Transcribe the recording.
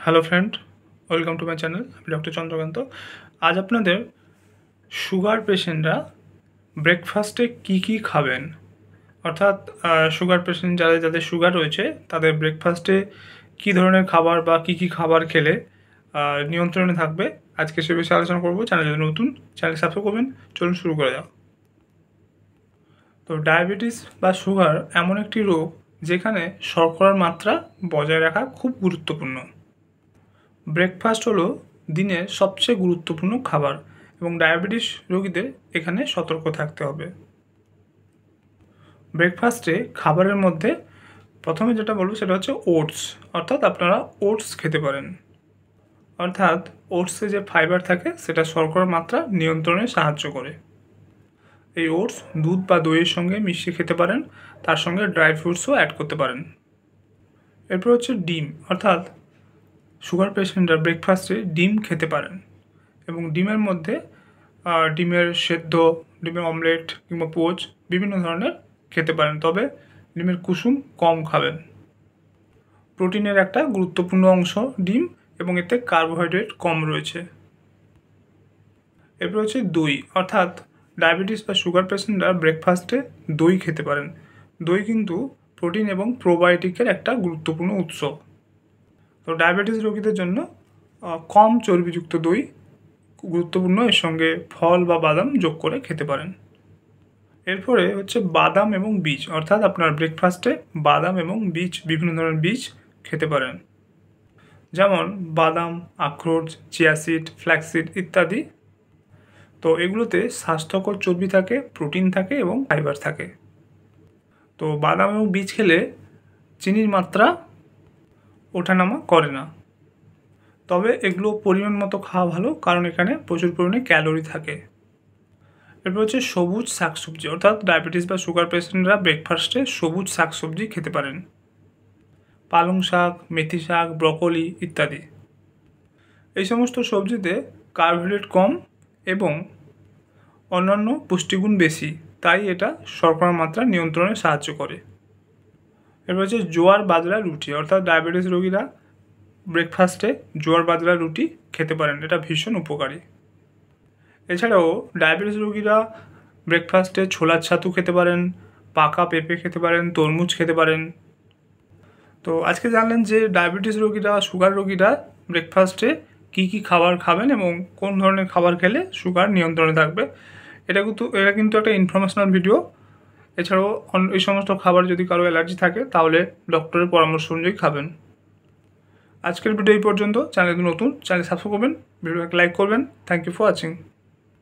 Hello friend, welcome to my channel. আমি doctor Chandrakant. আজ আপনাদের সুগার পেশেন্টরা ব্রেকফাস্টে কী খাবেন, অর্থাৎ সুগার পেশেন্ট যাদের সুগার রয়েছে তাদের ব্রেকফাস্টে কী ধরনের খাবার বা কী খাবার খেলে নিয়ন্ত্রণে থাকবে, আজকে সে বিষয়ে আলোচনা করবো। চ্যানেল যদি নতুন, চ্যানেল সাবস্ক্রাইব করবেন। চলুন শুরু করে যাও। তো ডায়াবেটিস বা সুগার এমন একটি রোগ যেখানে শর্করার মাত্রা বজায় রাখা খুব গুরুত্বপূর্ণ। ব্রেকফাস্ট হলো দিনের সবচেয়ে গুরুত্বপূর্ণ খাবার এবং ডায়াবেটিস রোগীদের এখানে সতর্ক থাকতে হবে। ব্রেকফাস্টে খাবারের মধ্যে প্রথমে যেটা বলবো সেটা হচ্ছে ওটস, অর্থাৎ আপনারা ওটস খেতে পারেন। অর্থাৎ ওটসে যে ফাইবার থাকে সেটা শর্করার মাত্রা নিয়ন্ত্রণে সাহায্য করে। এই ওটস দুধ বা দইয়ের সঙ্গে মিশিয়ে খেতে পারেন, তার সঙ্গে ড্রাই ফ্রুটসও অ্যাড করতে পারেন। এরপর হচ্ছে ডিম, অর্থাৎ সুগার পেশেন্টরা ব্রেকফাস্টে ডিম খেতে পারেন এবং ডিমের মধ্যে ডিমের সেদ্ধ, ডিমের অমলেট কিংবা পোচ বিভিন্ন ধরনের খেতে পারেন, তবে ডিমের কুসুম কম খাবেন। প্রোটিনের একটা গুরুত্বপূর্ণ অংশ ডিম এবং এতে কার্বোহাইড্রেট কম রয়েছে। এরপর হচ্ছে দই, অর্থাৎ ডায়াবেটিস বা সুগার পেশেন্টরা ব্রেকফাস্টে দই খেতে পারেন। দই কিন্তু প্রোটিন এবং প্রোবায়োটিকের একটা গুরুত্বপূর্ণ উৎস। তো ডায়াবেটিস রোগীদের জন্য কম চর্বিযুক্ত দই গুরুত্বপূর্ণ, এর সঙ্গে ফল বা বাদাম যোগ করে খেতে পারেন। এরপরে হচ্ছে বাদাম এবং বীজ, অর্থাৎ আপনার ব্রেকফাস্টে বাদাম এবং বীজ, বিভিন্ন ধরনের বীজ খেতে পারেন, যেমন বাদাম, আখরোট, চিয়া সিড, ফ্ল্যাক্সিড ইত্যাদি। তো এগুলোতে স্বাস্থ্যকর চর্বি থাকে, প্রোটিন থাকে এবং ফাইবার থাকে। তো বাদাম এবং বীজ খেলে চিনির মাত্রা ওঠানামা করে না, তবে এগুলো পরিমাণ মতো খাওয়া ভালো, কারণ এখানে প্রচুর পরিমাণে ক্যালোরি থাকে। এরপর হচ্ছে সবুজ শাকসবজি, অর্থাৎ ডায়াবেটিস বা সুগার পেশেন্টরা ব্রেকফাস্টে সবুজ শাকসবজি খেতে পারেন, পালং শাক, মেথি শাক, ব্রকলি ইত্যাদি। এই সমস্ত সবজিতে কার্বোহাইড্রেট কম এবং অন্যান্য পুষ্টিগুণ বেশি, তাই এটা শর্করার মাত্রা নিয়ন্ত্রণে সাহায্য করে। এরপর হচ্ছে জোয়ার বাজরা রুটি, অর্থাৎ ডায়াবেটিস রোগীরা ব্রেকফাস্টে জোয়ার বাজরা রুটি খেতে পারেন, এটা ভীষণ উপকারী। এছাড়াও ডায়াবেটিস রোগীরা ব্রেকফাস্টে ছোলার ছাতু খেতে পারেন, পাকা পেঁপে খেতে পারেন, তরমুজ খেতে পারেন। তো আজকে জানলেন যে ডায়াবেটিস রোগীরা, সুগার রোগীরা ব্রেকফাস্টে কী খাবার খাবেন এবং কোন ধরনের খাবার খেলে সুগার নিয়ন্ত্রণে থাকবে। এটা কিন্তু একটা ইনফরমেশনাল ভিডিও। এছাড়াও এই সমস্ত খাবার যদি কারো অ্যালার্জি থাকে তাহলে ডক্টরের পরামর্শ অনুযায়ী খাবেন। আজকের ভিডিও এই পর্যন্ত। চ্যানেল নতুন, চ্যানেল সাবস্ক্রাইব করবেন, ভিডিওটাকে লাইক করবেন। Thank you for watching.